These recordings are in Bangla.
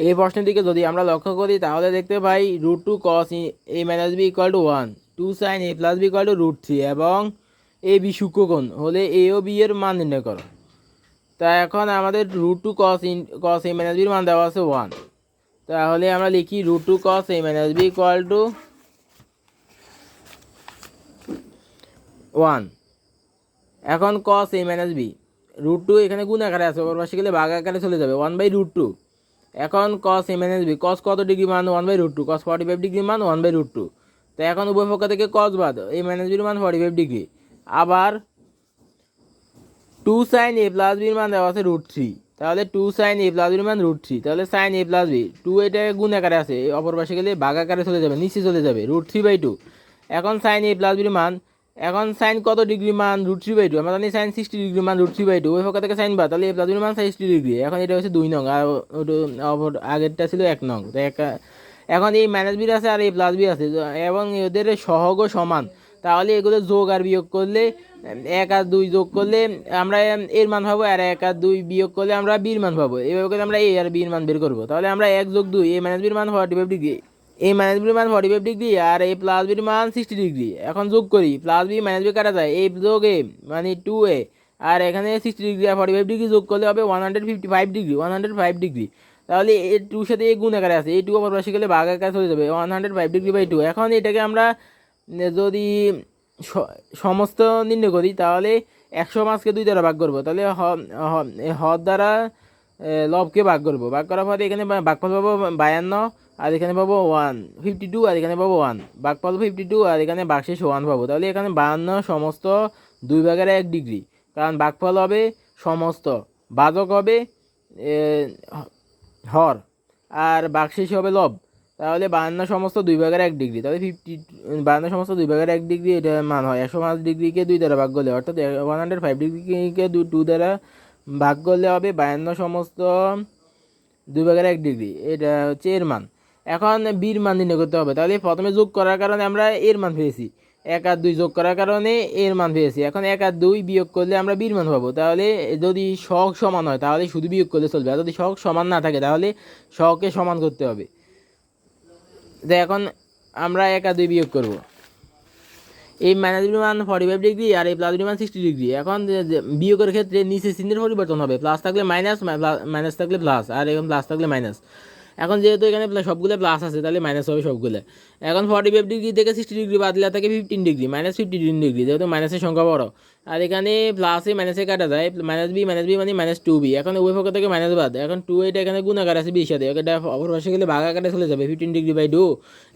এই প্রশ্নটিকে যদি আমরা লক্ষ্য করি তাহলে দেখতে পাই √2 cos a minus B equal to 1, 2 sin a plus B equal to √3 এবং এ বি সূক্ষ্মকোণ হলে এ ও বি এর মান নির্ণয় করো। তা এখন আমাদের √2 cos a মাইনাস বির মান দেওয়া আছে 1, তাহলে আমরা লিখি √2 cos a minus B equal to 1। এখন cos a মাইনাস বি √2 এখানে গুণ আকারে আছে, ওপর পাশে গেলে ভাগ আকারে চলে যাবে 1/√2। এখন cos a minus B cos কত ডিগ্রি মান 1/√2, cos 45 ডিগ্রি মান 1/√2। তো এখন উভয় পক্ষ থেকে cos বাদ a মাইনাস বির মান 45 ডিগ্রি। আবার 2 sin a প্লাস বির মান দেওয়া আছে √3, তাহলে 2 sin a প্লাস বির মান √3, তাহলে sin a প্লাস বি 2 এটা গুণ আকারে আছে, অপর পাশে গেলে ভাগ আকারে চলে যাবে, নিচে চলে যাবে √3/2। এখন sin a প্লাস বির মান, এখন সাইন কত ডিগ্রি মান √3/2, আমরা জানি সাইন 60 ডিগ্রি মান √3/2, ওই পক্ষ থেকে সাইন বা, তাহলে এ প্লাস বির মান 60 ডিগ্রি। এখন এটা হচ্ছে 2 নং আর আগেরটা ছিল 1 নং। তো এখন এই মাইনাস বি আছে আর এই প্লাস বি আছে এবং এদের সহগ সমান, তাহলে এগুলো যোগ আর বিয়োগ করলে 1 আর 2 যোগ করলে আমরা এর মান পাবো, আর 1 আর 2 বিয়োগ করলে আমরা বির মান পাবো। এইভাবে করে আমরা এ আর বির মান বের করবো। তাহলে আমরা 1 যোগ 2 এ মাইনাস বির মান 45 ডিগ্রি, এ মাইনাস বির মান 45 ডিগ্রি আর এ প্লাস বির মান 60 ডিগ্রি। এখন যোগ করি, প্লাস বি মাইনাস বি কাটা যায়, এ যোগ এ মানে 2a, আর এখানে 60 ডিগ্রি আর 45 ডিগ্রি যোগ করলে হবে 155 ডিগ্রি, 105 ডিগ্রি। তাহলে এ টুর সাথে এ গুণ আকারে আছে, এই টু অপর পাশে গেলে ভাগ আকারে চলে যাবে 105 ডিগ্রি/2। এখন এটাকে আমরা যদি সমস্ত নির্ণয় করি তাহলে 105কে 2 দ্বারা ভাগ করবো, তাহলে হর দ্বারা লবকে ভাগ করবো, ভাগ করার পরে এখানে ভাগফল পাবো 52 আর এখানে পাবো 152 আর এখানে পাবো 1, ভাগফল 52 আর এখানে ভাগশেষ 1 পাবো। তাহলে এখানে 52 সমস্ত 2/1 ডিগ্রি, কারণ ভাগফল হবে সমস্ত, ভাজক হবে হর আর ভাগশেষ হবে লব। তাহলে 52 সমস্ত 2/1 ডিগ্রি, তাহলে 52 সমস্ত 2/1 ডিগ্রি এটা মান হয়। 105 ডিগ্রিকে 2 দ্বারা ভাগ করলে, অর্থাৎ 105 ডিগ্রিকে 2 দ্বারা ভাগ করলে হবে 52 সমস্ত 2/1 ডিগ্রি, এটা হচ্ছে এর মান। এখন বির মান নির্ণয় করতে হবে, তাহলে প্রথমে যোগ করার কারণে আমরা এর মান পেয়েছি, 1 আর 2 যোগ করার কারণে এর মান পেয়েছি। এখন 1 আর 2 বিয়োগ করলে আমরা বির মান পাবো। তাহলে যদি সহগ সমান হয় তাহলে শুধু বিয়োগ করলে চলবে, আর যদি সহগ সমান না থাকে তাহলে সহগকে সমান করতে হবে। তো এখন আমরা 1 আর 2 বিয়োগ করবো, এই মাইনাস বির মান 45 ডিগ্রি আর এই প্লাস বির মান 60 ডিগ্রি। এখন বিয়োগের ক্ষেত্রে নিচে চিহ্নের পরিবর্তন হবে, প্লাস থাকলে মাইনাস, মাইনাস থাকলে প্লাস, আর এখন প্লাস থাকলে মাইনাস। এখন যেহেতু এখানে সবগুলো প্লাস আছে তাহলে মাইনাস হবে সবগুলো। এখন 45 ডিগ্রি থেকে 60 ডিগ্রি বাদ দিলে থাকে 15 ডিগ্রি, -15 ডিগ্রি, যেহেতু মাইনাসের সংখ্যা বড়। আর এখানে প্লাসে মাইনাসে কাটা যায়, মাইনাস বি মানে -2b। এখন উভয় পক্ষ থেকে মাইনাস বাদ, এখন 2 এটা এখানে গুণ আকার আছে বির সাথে, এটা অপর পাশে গেলে ভাগ আকারে চলে যাবে 15 ডিগ্রি/2।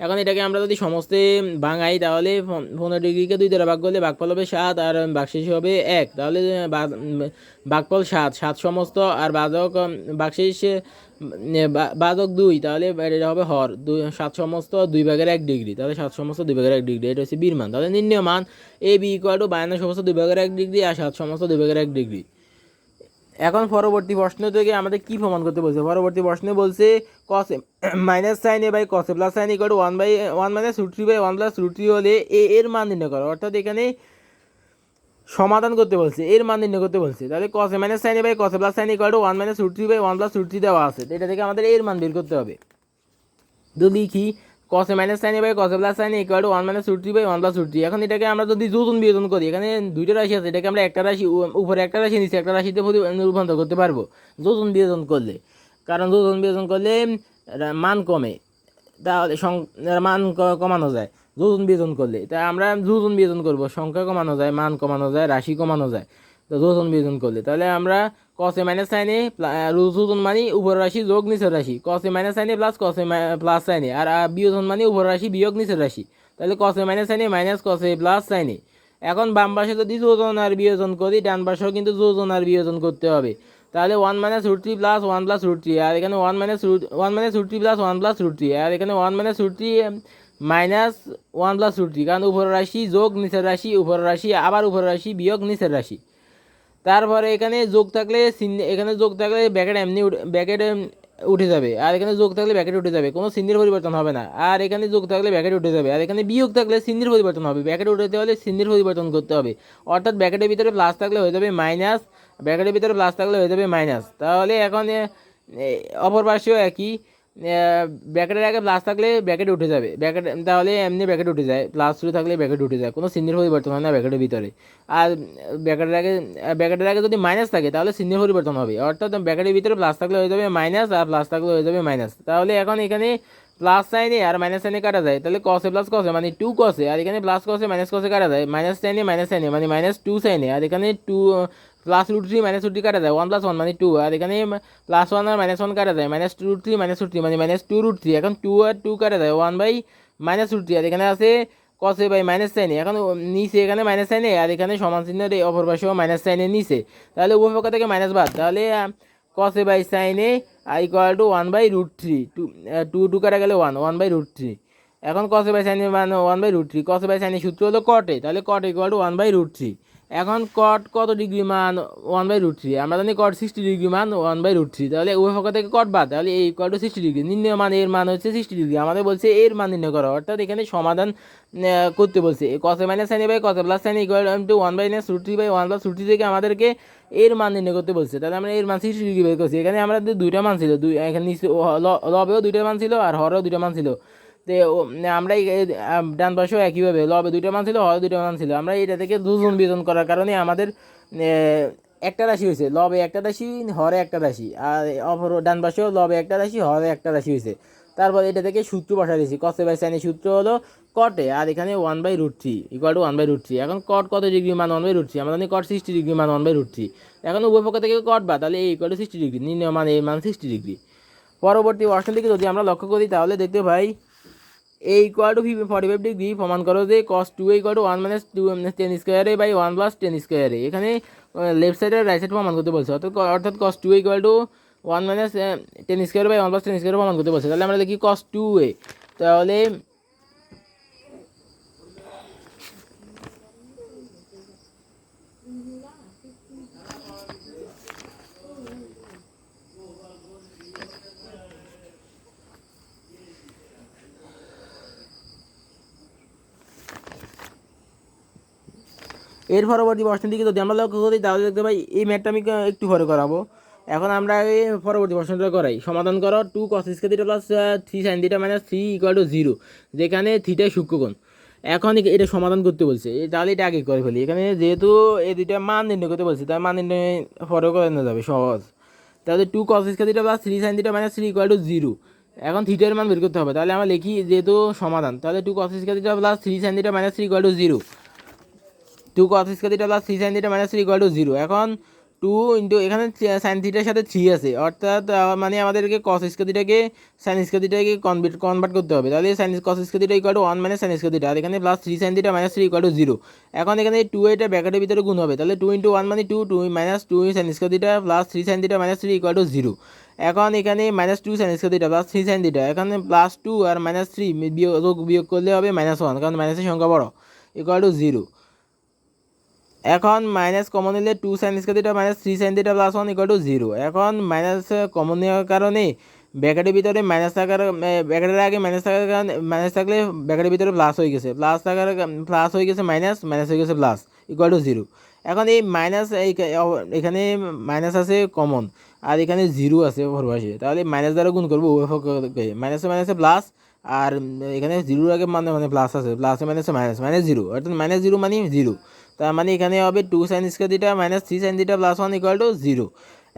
এখন এটাকে আমরা যদি সমস্তে ভাঙাই তাহলে 15 ডিগ্রিকে 2 দ্বারা ভাগ করলে ভাগফল হবে 7 আর ভাগশেষ হবে 1, তাহলে ভাগফল 7 সমস্ত আর ভাগশেষ বাদক 2, তাহলে এটা হবে হর 7 সমস্ত 2/1 ডিগ্রি, তাহলে 7 সমস্ত 2/1 ডিগ্রি, এটা হচ্ছে বির মান। তাহলে নির্ণয় মান এ বি ইকুয়াল টু 52 সমস্ত 2/1 ডিগ্রি আর 7 সমস্ত 2/1 ডিগ্রি। এখন পরবর্তী প্রশ্ন থেকে আমাদের কি প্রমাণ করতে বলছে? পরবর্তী প্রশ্নে বলছে cos minus sine A by cos A plus sine equal to 1/1 minus √3/1 plus √3 হলে এর মান নির্ণয় করো। অর্থাৎ এখানে সমাধান করতে বলছে, এর মান নির্ণয় করতে বলছে। তাহলে cos A minus sine A by cos A plus sine equal to 1 minus √3/1 plus √3 দেওয়া আছে, তো এটা থেকে আমাদের এর মান বের করতে হবে। তো লিখি cos A minus sine A by cos A plus sine equal to 1 minus √3/1 plus √3। এখন এটাকে আমরা যদি যোজন বিয়োজন করি, এখানে দুইটা রাশি আছে, এটাকে আমরা একটা রাশি উপরে একটা রাশি নিচে একটা রাশিতে রূপান্তর করতে পারবো যোজন বিয়োজন করলে, কারণ যোজন বিয়োজন করলে মান কমে, তাহলে মান কমানো যায় যোজন বিয়োজন করলে। তাই আমরা যোজন বিয়োজন করবো, সংখ্যা কমানো যায়, মান কমানো যায়, রাশি কমানো যায়। তো যোজন বিয়োজন করলে তাহলে আমরা cos এ মাইনাস সাইন এ যোজন মানে উপর রাশি যোগ নিচের রাশি, cos A minus sine A plus cos A plus sign এ, আর বিয়োজন মানে উপর রাশি বিয়োগ নিচের রাশি, তাহলে cos A minus sine A minus cos A plus sign এ। এখন বাম পাশে যদি যোজন আর বিয়োজন করি, ডান পাশেও কিন্তু যোজন আর বিয়োজন করতে হবে। তাহলে 1 মাইনাস √3 প্লাস 1 প্লাস √3, আর এখানে 1 মাইনাস √3 প্লাস 1 প্লাস √3, আর এখানে 1 মাইনাস √3 মাইনাস 1 প্লাস √3, কারণ উপর রাশি যোগ নিচের রাশি, উপর রাশি আবার উপর রাশি বিয়োগ নিচের রাশি। তারপরে এখানে যোগ থাকলে এখানে যোগ থাকলে ব্যাকেট এমনি ব্যাকেট উঠে যাবে, আর এখানে যোগ থাকলে ব্যাকেট উঠে যাবে, কোনো চিহ্নের পরিবর্তন হবে না। আর এখানে যোগ থাকলে ব্যাকেট উঠে যাবে, আর এখানে বিয়োগ থাকলে চিহ্নের পরিবর্তন হবে, ব্যাকেট উঠাতে হলে চিহ্নের পরিবর্তন করতে হবে। অর্থাৎ ব্যাকেটের ভিতরে প্লাস থাকলে হয়ে যাবে মাইনাস, ব্যাকেটের ভিতরে প্লাস থাকলে হয়ে যাবে মাইনাস। তাহলে এখন অপর পাশেও একই, ব্র্যাকেটের আগে প্লাস থাকলে ব্র্যাকেটে উঠে যাবে, ব্র্যাকেট তাহলে এমনি ব্র্যাকেট উঠে যায়, প্লাস টু থাকলে ব্র্যাকেট উঠে যায়, কোনো চিহ্নের পরিবর্তন হয় না ব্র্যাকেটের ভিতরে। আর ব্র্যাকেটের আগে যদি মাইনাস থাকে তাহলে চিহ্নের পরিবর্তন হবে, অর্থাৎ ব্র্যাকেটের ভিতরে প্লাস থাকলে হয়ে যাবে মাইনাস, আর প্লাস থাকলে হয়ে যাবে মাইনাস। তাহলে এখন এখানে প্লাস সাইনে আর মাইনাস সাইনে কাটা যায়, তাহলে কসে প্লাস কসে মানে টু কসে, আর এখানে প্লাস কসে মাইনাস কসে কাটা যায়, মাইনাস সাইনে মানে মাইনাস টু সাইনে, আর এখানে two plus root three minus root three কাটা যায়, ওয়ান প্লাস ওয়ান মানে টু, আর এখানে প্লাস ওয়ান আর মাইনাস ওয়ান কাটা যায়, minus two root three minus root three মানে মাইনাস টু রুট থ্রি, এখন টু আর টু কাটা যায়, one by minus root three, আর এখানে আছে কসে বাই মাইনাস সাইনে, এখন নিচে এখানে মাইনাস সাইনে, আর এখানে সমান চিহ্নের অপর পাশেও মাইনাস সাইনে নিচে, তাহলে উভয় পক্ষ থেকে মাইনাস বাদ, তাহলে কসে বাই সাইনে equal to one by root three, two two কাটা গেলে one, one by root three. এখন কসে বাই সাইনে মানে ওয়ান বাই রুট থ্রি, কসে বাই সাইনের সূত্র হলো কটে, তাহলে cot equal to one by root three. এখন কট কত ডিগ্রি মান, ওয়ান বাই রুট থ্রি, আমরা জানি কট 60 ডিগ্রি মান ওয়ান বাই রুট থ্রি, তাহলে উভয় পক্ষ থেকে কট বাদ, তাহলে এই ইকুয়াল টু 60 ডিগ্রি, নির্ণয় মান এর মান হচ্ছে 60 ডিগ্রি, আমাদের বলছে এর মান নির্ণয় করা, অর্থাৎ এখানে সমাধান করতে বলছে, কসে মাইনাস সাইন বাই কসে plus sine equal to one by minus root three by one plus root three থেকে আমাদেরকে এর মান নির্ণয় করতে বলছে, তাহলে আমরা এর মান 60 ডিগ্রি বের করছি, এখানে আমাদের দুইটা মান ছিল, এখানে লবেও দুইটা মান ছিল আর হরেও দুইটা মান ছিল, তো আমরা ডান পাশেও একইভাবে লবে দুইটা মান ছিল, হরে দুইটা মান ছিল, আমরা এটা থেকে দুজন বিজন করার কারণে আমাদের একটা রাশি হয়েছে, লবে একটা রাশি হরে একটা রাশি, আর অপর ডান পাশেও লবে একটা রাশি হরে একটা রাশি হয়েছে। তারপর এটা থেকে সূত্র বসা দিয়েছি, কসে বাই সাইনের সূত্র হলো কটে, আর এখানে one by root three equal to one by root three. এখন কট কত ডিগ্রি মান ওয়ান বাই রুট থ্রি, আমরা জানি কট 60 ডিগ্রি মান ওয়ান বাই রুট থ্রি। এখন উভয় পক্ষ থেকে কট বা, তাহলে এই ইকুয়াল টু 60 ডিগ্রি, নির্ণয় মান এর মান 60 ডিগ্রি। পরবর্তী অপশন থেকে যদি আমরা লক্ষ্য করি তাহলে দেখতে পাই এ ইকুয়াল টু 45 ডিগ্রি প্রমাণ করো যে cos two A equal to one minus two tan স্কোয়ারে বাই ওয়ান প্লাস টেন স্কোয়ারে, এখানে লেফট সাইড আর রাইট সাইড প্রমাণ করতে বলছে, অর্থাৎ cos two A equal to one minus tan square by one plus tan square প্রমাণ করতে বলছে, তাহলে আমরা দেখি কস টু এ, তাহলে এর পরবর্তী প্রশ্নের দিকে যদি আমরা লক্ষ্য করি তাহলে দেখতে পাই এই ম্যাথটা আমি একটু পরে করাবো, এখন আমরা এই পরবর্তী প্রশ্নটা করাই। সমাধান করো two cos square theta plus three sine theta minus three equal to zero, যেখানে থিটাই সূক্ষ্মকোণ। এখন এটা সমাধান করতে বলছে, তাহলে এটা আগে করে ফেলি, এখানে যেহেতু এই দুইটা মান নির্ণয় করতে বলছে তার মান নির্ণয় পরেও করে নেওয়া যাবে সহজ। তাহলে two cos square theta plus three sine theta minus three equal to zero, এখন থিটার মান বের করতে হবে, তাহলে আমরা লিখি যেহেতু সমাধান, তাহলে two cos square theta plus three sine theta minus three equal to zero, two cos square theta plus three sine theta minus three equal to zero. এখন টু ইন্টু এখানে সাইন থিটার সাথে থ্রি আছে, অর্থাৎ মানে আমাদেরকে কস স্কোয়ার থিটাকে সাইন স্কোয়ার থিটাকে কনভার্ট করতে হবে, তাহলে sine cos square theta equal to one minus sine square theta, আর এখানে plus three sine theta minus three equal to zero. এখন এখানে টু এটা ব্র্যাকেটের ভিতরে গুণ হবে, তাহলে টু ইন্টু ওয়ান মানে two, two minus two sine square theta plus three sine theta minus three equal to zero. এখন এখানে minus two sine square theta plus three sine theta, এখানে প্লাস টু আর মাইনাস থ্রি বিয়োগ করলে হবে মাইনাস ওয়ান, কারণ মাইনাসের সংখ্যা বড়, ইকুয়াল টু জিরো। এখন মাইনাস কমন নিলে two sine square theta minus three sine theta plus one equal to zero. এখন মাইনাস কমন নেওয়ার কারণে ব্র্যাকেটের ভিতরে মাইনাস থাকার, ব্র্যাকেটের আগে মাইনাস থাকার কারণে মাইনাস থাকলে ব্র্যাকেটের ভিতরে প্লাস হয়ে গেছে, প্লাস হয়ে গেছে মাইনাস, মাইনাস হয়ে গেছে প্লাস, ইকুয়াল টু জিরো। এখন এই মাইনাস এখানে মাইনাস আছে কমন, আর এখানে জিরো আছে পরপাশে, তাহলে মাইনাস দ্বারা গুণ করবো উভয় পক্ষকে, মাইনাসে মাইনাসে প্লাস, আর এখানে জিরোর আগে মানে মানে প্লাস আছে, প্লাসে মাইনাসে মাইনাস, মাইনাস জিরো, অর্থাৎ মাইনাস জিরো মানে জিরো, তার মানে এখানে হবে two sine square theta minus three sine theta plus one equal to zero.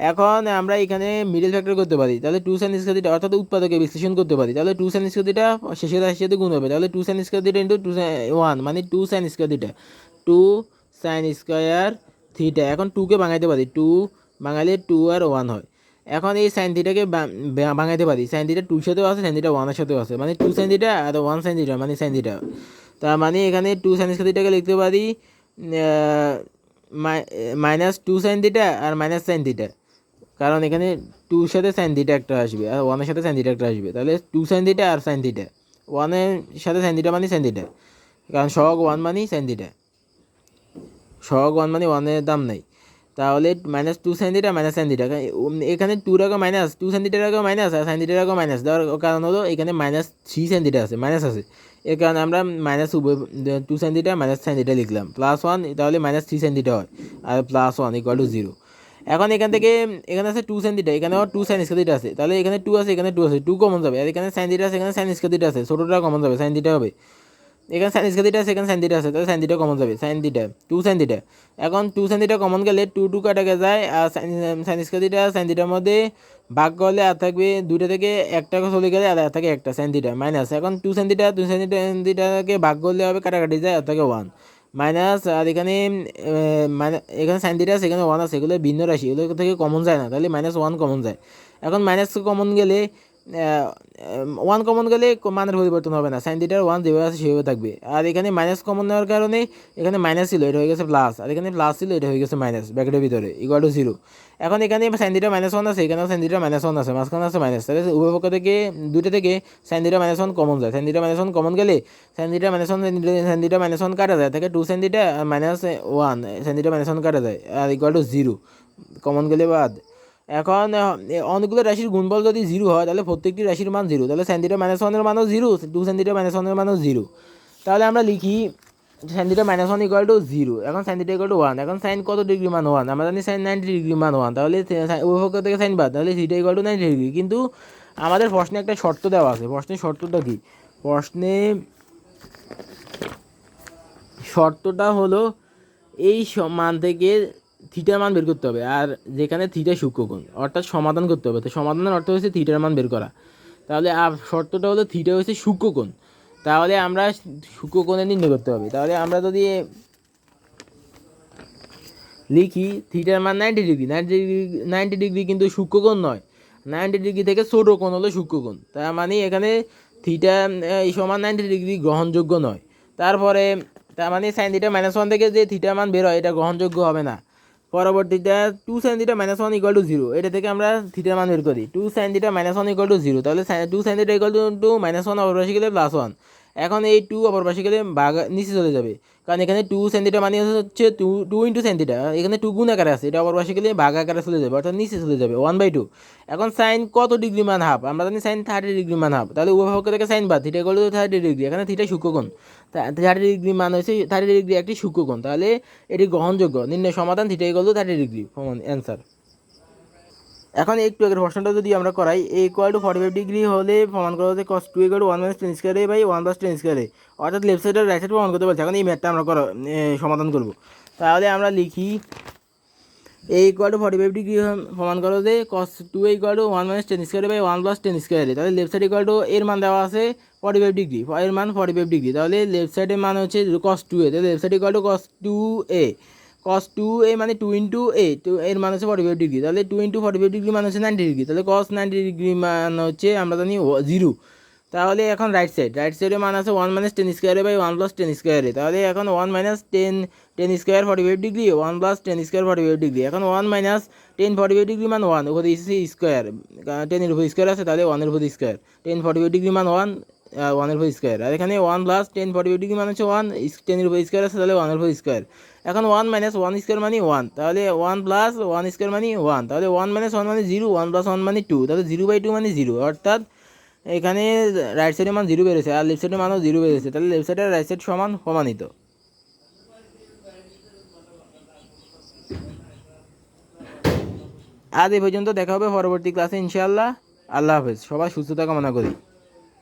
এখন আমরা এখানে মিডল ফ্যাক্টর করতে পারি, তাহলে টু সাইন স্কোয়ার থিটা অর্থাৎ উৎপাদকে বিশ্লেষণ করতে পারি, তাহলে টু সাইন স্কোয়ার থিটা শেষের রাশির সাথে গুণ হবে, তাহলে two sine square theta into two one মানে two sine square theta, two sine square theta. এখন টুকে ভাঙাইতে পারি, টু ভাঙালে টু আর ওয়ান হয়। এখন এই সাইন থিটাকে ভাঙাইতে পারি, সাইন থিটা টুর সাথেও আছে, সাইন থিটা ওয়ানের সাথেও আছে, মানে টু সাইন থিটা আর ওয়ান সাইন থিটা মানে সাইন থিটা। তার মানে এখানে টু সাইন স্কোয়ার থিটাকে লিখতে পারি মাইনাস টু সাইন থিটা আর মাইনাস সাইন থিটা, কারণ এখানে টুর সাথে সাইন থিটা একটা আসবে আর ওয়ানের সাথে সাইন থিটা একটা আসবে, তাহলে টু সাইন থিটা আর সাইন থিটা, ওয়ানের সাথে সাইন থিটা মানে সাইন থিটা, কারণ সহগ ওয়ান মানে সাইন থিটা, সহগ ওয়ান মানে ওয়ানের দাম নাই, তাহলে minus two sine theta minus sine theta, এখানে টুর আগে মাইনাস, টু সাইন থিটার আগে মাইনাস আর সাইন থিটার আগে মাইনাস দেওয়ার কারণ হলো এখানে মাইনাস থ্রি সাইন থিটা আছে, মাইনাস আছে, এর কারণে আমরা minus two sine theta minus sine theta লিখলাম, প্লাস ওয়ান তাহলে মাইনাস থ্রি সাইন থিটা হয়, আর plus one equal to zero. এখন এখান থেকে এখানে আছে 2 sin থিটা, এখানেও 2 sin স্কয়ার থিটা আছে, তাহলে এখানে 2 আছে, এখানে 2 আছে, 2 কমন যাবে। আর এখানে sin থিটা আছে, এখানে sin স্কয়ার থিটা আছে, ছোটটা কমন যাবে, sin থিটা হবে। এখানে sin স্কয়ার থিটা আছে, এখানে sin থিটা আছে, তাহলে sin থিটা কমন যাবে, sin থিটা 2 sin থিটা। এখন 2 sin থিটা কমন গেলে 2 2 কাটা যায়, আর sin স্কয়ার থিটা sin থিটার মধ্যে ভাগ করলে আর থাকবে দুইটা থেকে একটা চলে গেলে আর থাকে একটা sin থিটা মাইনাস। এখন 2 sin থিটা 2 sin থিটাকে ভাগ করলে হবে কাটাকাটি যায় আর থাকে 1 মাইনাস। আর এখানে এখানে sin থিটা আছে, এখানে 1 আছে, এগুলো ভিন্ন রাশি, এগুলো থেকে কমন যায় না, তাহলে -1 কমন যায়। এখন মাইনাস কমন গেলে 1 কমন গেলে মানের পরিবর্তন হবে না, sin থিটার 1 যেভাবে আছে সেভাবে থাকবে। আর এখানে মাইনাস কমন নেওয়ার কারণে এখানে মাইনাস ছিল, এটা হয়ে গেছে প্লাস, আর এখানে প্লাস ছিল, এটা হয়ে গেছে মাইনাস ব্র্যাকেটের ভিতরে = 0। এখন এখানে sin থিটা -1 আছে, এখানেও sin থিটা -1 আছে, মাঝখানে আছে মাইনাস, তাহলে উভয় পক্ষ থেকে দুইটা থেকে sin থিটা -1 কমন যায়। sin থিটা -1 কমন গেলে sin থিটা -1 কাটা যায়, থাকে 2 sin থিটা আর -1 sin থিটা -1 কাটা যায় আর = 0 কমন গেলে বাদ। এখন অনেকগুলো রাশির গুণফল যদি 0 হয় তাহলে প্রত্যেকটি রাশির মান 0, তাহলে sin থিটা -1 এর মানও 0, 2 sin থিটা -1 এর মানও 0। তাহলে আমরা লিখি sin থিটা -1 = 0। এখন sin থিটা = 1। এখন sin কত ডিগ্রি মান 1, আমরা জানি sin 90 ডিগ্রি মান 1, তাহলে উভয় পক্ষ থেকে sin বাদ, তাহলে থিটা = 90 ডিগ্রি। কিন্তু আমাদের প্রশ্নে একটা শর্ত দেওয়া আছে, প্রশ্নের শর্তটা কি? প্রশ্নে শর্তটা হলো এই মান থেকে থিটার মান বের করতে হবে, আর যেখানে থিটা সূক্ষ্মকোণ, অর্থাৎ সমাধান করতে হবে। তো সমাধানের অর্থ হচ্ছে থিটার মান বের করা। তাহলে শর্তটা হলো থিটা হচ্ছে সূক্ষ্মকোণ, তাহলে আমরা সূক্ষ্মকোণে নির্ণয় করতে হবে। তাহলে আমরা যদি লিখি থিটার মান 90 ডিগ্রি, 90 ডিগ্রি কিন্তু সূক্ষ্মকোণ নয়, 90 ডিগ্রি থেকে ছোট কোণ হলো সূক্ষ্মকোণ, তার মানে এখানে থিটা সমান 90 ডিগ্রি গ্রহণযোগ্য নয়। তারপরে তার মানে sin থিটা -1 থেকে যে থিটা মান বের হয় এটা গ্রহণযোগ্য হবে না। পরবর্তীটা 2 sin থিটা -1 = 0, এটা থেকে আমরা থিটার মান বের করি, 2 sin থিটা -1 = 0, তাহলে 2 sin থিটা -1 অপর পাশে গেলে +1। এখন এই 2 অপর পাশে গেলে ভাগ নিচে চলে যাবে, কারণ এখানে 2 sin থিটা মানে হচ্ছে 2 × sin থিটা, এখানে 2 গুণ আকারে আছে, এটা অপর পাশে গেলে ভাগ আকারে চলে যাবে, অর্থাৎ নিচে চলে যাবে 1/2। এখন সাইন কত ডিগ্রি মান হাফ, আমরা জানি সাইন 30 ডিগ্রি মান হাফ, তাহলে উভয় পক্ষ থেকে সাইন বাদ, থিটা = 30 ডিগ্রি। এখানে থিটা সূক্ষ্মকোণ, 30 ডিগ্রি মান হচ্ছে 30 ডিগ্রি একটি সূক্ষ্মকোণ, তাহলে এটি গ্রহণযোগ্য। নির্ণয় সমাধান থিটা = 30 ডিগ্রি, অ্যান্সার। এখন একটু আগের প্রশ্নটা যদি আমরা করাই, a = 45 ডিগ্রি হলে প্রমাণ করা হচ্ছে cos 2 = 1 - tan square a / 1 + tan square a, অর্থাৎ লেফট সাইড আর রাইট সাইড প্রমাণ করতে বলছে। এখন এই ম্যাথটা আমরা সমাধান করব। তাহলে আমরা লিখি a = 45 ডিগ্রি প্রমাণ করো যে cos 2 = 1 - tan square a / 1 + tan square a, তাহলে লেফট সাইড এর মান দেওয়া আছে 45 ডিগ্রি, এর মান 45 ডিগ্রি, তাহলে লেফট সাইডের মান হচ্ছে cos 2a, তাহলে left side = cos 2a, cos 2a মানে 2 × a, এর মান হচ্ছে 45 ডিগ্রি, তাহলে 2 × 45 ডিগ্রি মান হচ্ছে 90 ডিগ্রি, তাহলে cos 90 ডিগ্রি মান হচ্ছে আমরা জানি 0। তাহলে এখন রাইট সাইডের মান আছে 1 - tan square a / 1 + tan square a, তাহলে এখন 1 - tan square 45 degree, 1 + tan square 45 degree. এখন 1 - tan 45 ডিগ্রি মান 1, উপরে দিয়েছি স্কয়ার, 10 এর উপর স্কয়ার আছে, তাহলে 1 এর উপর স্কয়ার, tan 45 ডিগ্রি মান 1, 1 এর উপর স্কয়ার। আর এখানে 1 + tan 45 ডিগ্রি মান হচ্ছে 1, 10 এর উপর স্কয়ার আছে, তাহলে 1 এর উপর স্কয়ার। এখন 1 - 1 স্কয়ার মানে 1, তাহলে 1 + 1 স্কয়ার মানে 1, তাহলে 1 - 1 মানে 0, 1 + 1 মানে 2, তাহলে 0/2 মানে 0, অর্থাৎ এখানে রাইট সাইডের মান 0 বেড়েছে আর লেফট সাইডের মানও 0 বেড়েছে, তাহলে লেফট সাইড আর রাইট সাইড সমান প্রমাণিত। আজ এই পর্যন্ত, দেখা হবে পরবর্তী ক্লাসে ইনশাআল্লাহ। আল্লাহ হাফেজ, সবাই সুস্থতা কামনা করি।